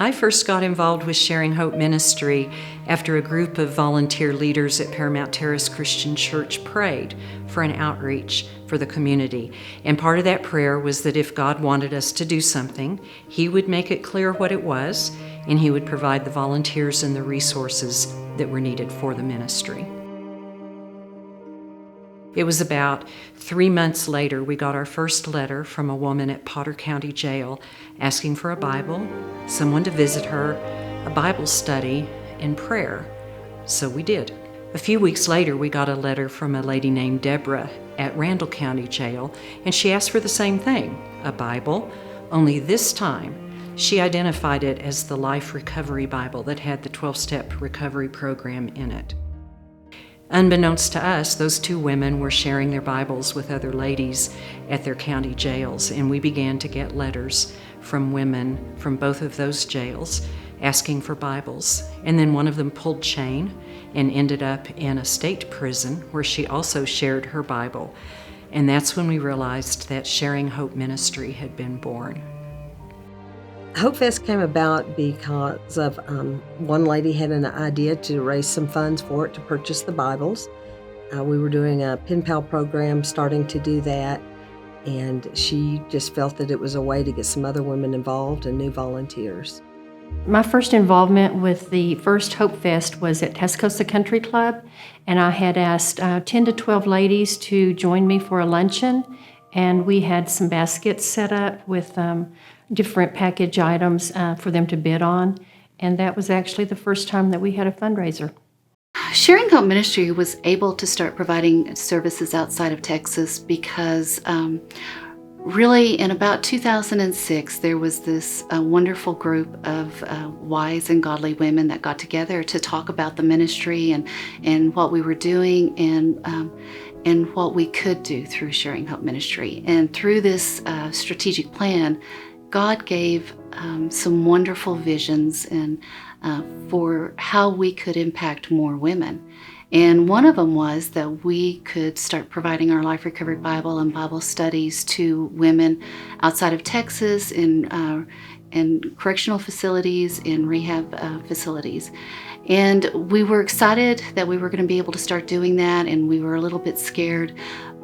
I first got involved with Sharing Hope Ministry after a group of volunteer leaders at Paramount Terrace Christian Church prayed for an outreach for the community. And part of that prayer was that if God wanted us to do something, He would make it clear what it was, and He would provide the volunteers and the resources that were needed for the ministry. It was about 3 months later we got our first letter from a woman at Potter County Jail asking for a Bible, someone to visit her, a Bible study, and prayer. So we did. A few weeks later we got a letter from a lady named Deborah at Randall County Jail, and she asked for the same thing, a Bible, only this time she identified it as the Life Recovery Bible that had the 12-step recovery program in it. Unbeknownst to us, those two women were sharing their Bibles with other ladies at their county jails, and we began to get letters from women from both of those jails asking for Bibles. And then one of them pulled chain and ended up in a state prison where she also shared her Bible. And that's when we realized that Sharing Hope Ministry had been born. Hope Fest came about because of one lady had an idea to raise some funds for it to purchase the Bibles. We were doing a pen pal program, starting to do that, and she just felt that it was a way to get some other women involved and new volunteers. My first involvement with the first Hope Fest was at Tascosa Country Club, and I had asked 10 to 12 ladies to join me for a luncheon, and we had some baskets set up with different package items for them to bid on, and that was actually the first time that we had a fundraiser. Sharing Hope Ministry was able to start providing services outside of Texas because really in about 2006 there was this wonderful group of wise and godly women that got together to talk about the ministry and what we were doing and what we could do through Sharing Hope Ministry. And through this strategic plan, God gave some wonderful visions and for how we could impact more women. And one of them was that we could start providing our Life Recovery Bible and Bible studies to women outside of Texas in correctional facilities, in rehab facilities. And we were excited that we were going to be able to start doing that, and we were a little bit scared.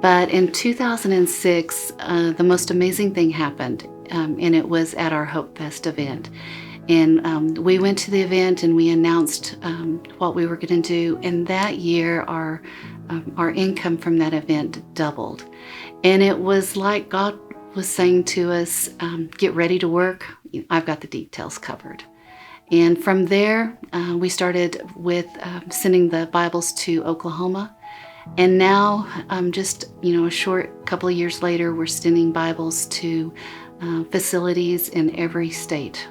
But in 2006, the most amazing thing happened, and it was at our Hope Fest event. And we went to the event and we announced what we were going to do. And that year, our income from that event doubled. And it was like God was saying to us, get ready to work. I've got the details covered. And from there, we started with sending the Bibles to Oklahoma. And now, just a short couple of years later, we're sending Bibles to facilities in every state.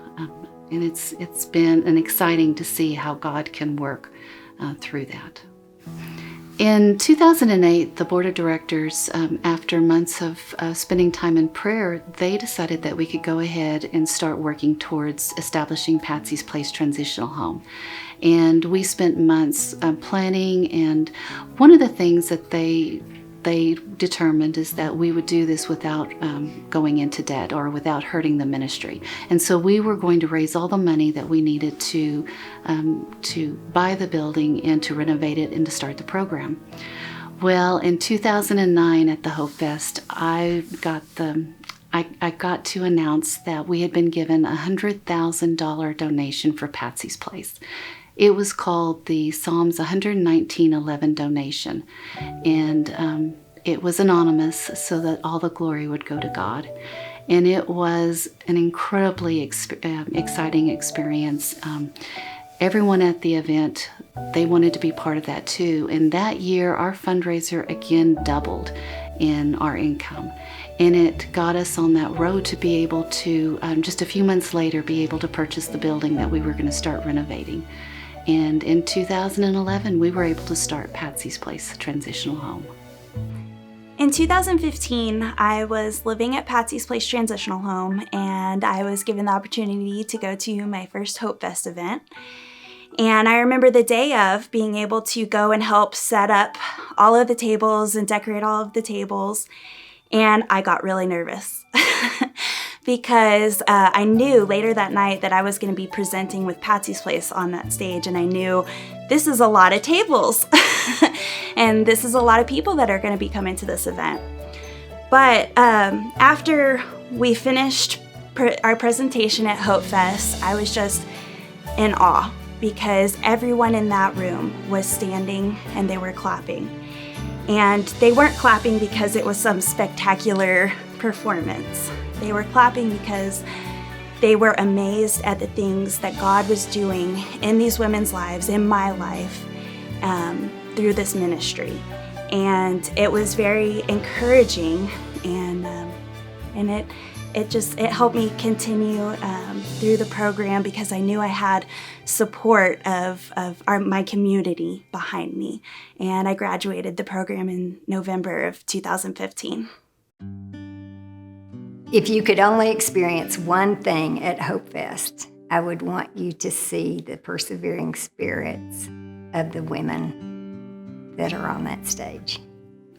And it's been exciting to see how God can work through that. In 2008, the board of directors, after months of spending time in prayer, they decided that we could go ahead and start working towards establishing Patsy's Place Transitional Home. And we spent months planning, and one of the things that they determined is that we would do this without going into debt or without hurting the ministry. And so we were going to raise all the money that we needed to buy the building and to renovate it and to start the program. Well, in 2009 at the Hope Fest, I got to announce that we had been given a $100,000 donation for Patsy's Place. It was called the Psalms 119:11 donation, and it was anonymous so that all the glory would go to God. And it was an incredibly exciting experience. Everyone at the event, they wanted to be part of that too. And that year, our fundraiser again doubled in our income. And it got us on that road to be able to, just a few months later, be able to purchase the building that we were going to start renovating. And in 2011, we were able to start Patsy's Place Transitional Home. In 2015, I was living at Patsy's Place Transitional Home, and I was given the opportunity to go to my first Hope Fest event. And I remember the day of being able to go and help set up all of the tables and decorate all of the tables, and I got really nervous. because I knew later that night that I was going to be presenting with Patsy's Place on that stage, and I knew this is a lot of tables and this is a lot of people that are going to be coming to this event. But after we finished our presentation at Hope Fest, I was just in awe because everyone in that room was standing and they were clapping. And they weren't clapping because it was some spectacular performance. They were clapping because they were amazed at the things that God was doing in these women's lives, in my life, through this ministry. And it was very encouraging, and it helped me continue through the program because I knew I had support of my community behind me. And I graduated the program in November of 2015. If you could only experience one thing at Hope Fest, I would want you to see the persevering spirits of the women that are on that stage.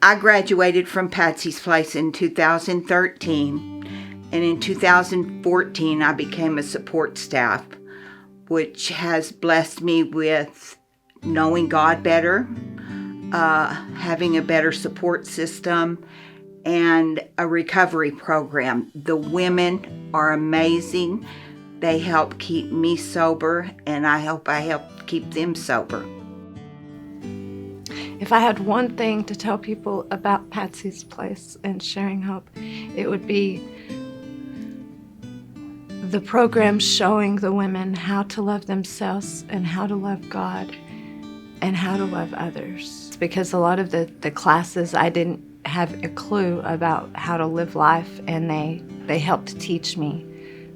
I graduated from Patsy's Place in 2013, and in 2014 I became a support staff, which has blessed me with knowing God better, having a better support system, and a recovery program. The women are amazing. They help keep me sober, and I hope I help keep them sober. If I had one thing to tell people about Patsy's Place and Sharing Hope, it would be the program showing the women how to love themselves and how to love God and how to love others. Because a lot of the classes, I didn't have a clue about how to live life, and they helped teach me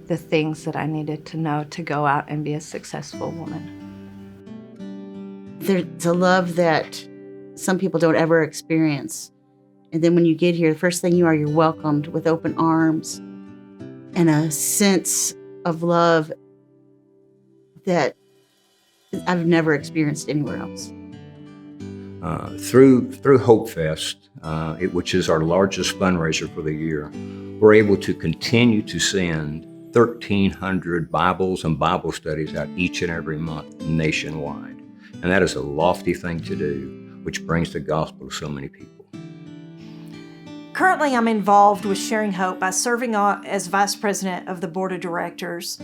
the things that I needed to know to go out and be a successful woman. There's a love that some people don't ever experience. And then when you get here, the first thing you're welcomed with open arms and a sense of love that I've never experienced anywhere else. Through Hope Fest, which is our largest fundraiser for the year, we're able to continue to send 1,300 Bibles and Bible studies out each and every month nationwide. And that is a lofty thing to do, which brings the gospel to so many people. Currently, I'm involved with Sharing Hope by serving as Vice President of the Board of Directors,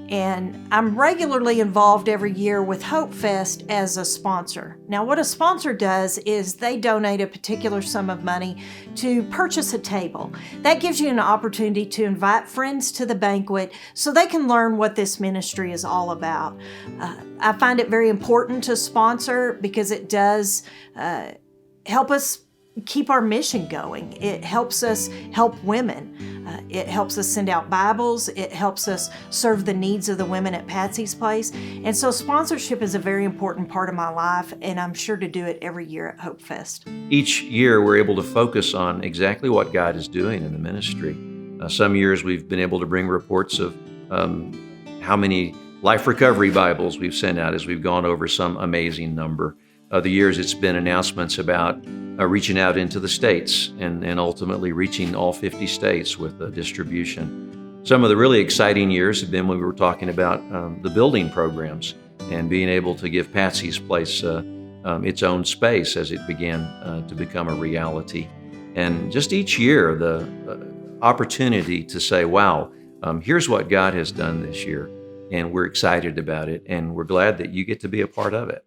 and I'm regularly involved every year with Hope Fest as a sponsor. Now, what a sponsor does is they donate a particular sum of money to purchase a table. That gives you an opportunity to invite friends to the banquet so they can learn what this ministry is all about. I find it very important to sponsor because it does help us keep our mission going. It helps us help women. It helps us send out Bibles. It helps us serve the needs of the women at Patsy's Place. And so sponsorship is a very important part of my life, and I'm sure to do it every year at Hope Fest. Each year we're able to focus on exactly what God is doing in the ministry. Some years we've been able to bring reports of how many Life Recovery Bibles we've sent out as we've gone over some amazing number. Other years it's been announcements about reaching out into the states and ultimately reaching all 50 states with the distribution. Some of the really exciting years have been when we were talking about the building programs and being able to give Patsy's Place its own space as it began to become a reality. And just each year, the opportunity to say, wow, here's what God has done this year, and we're excited about it, and we're glad that you get to be a part of it.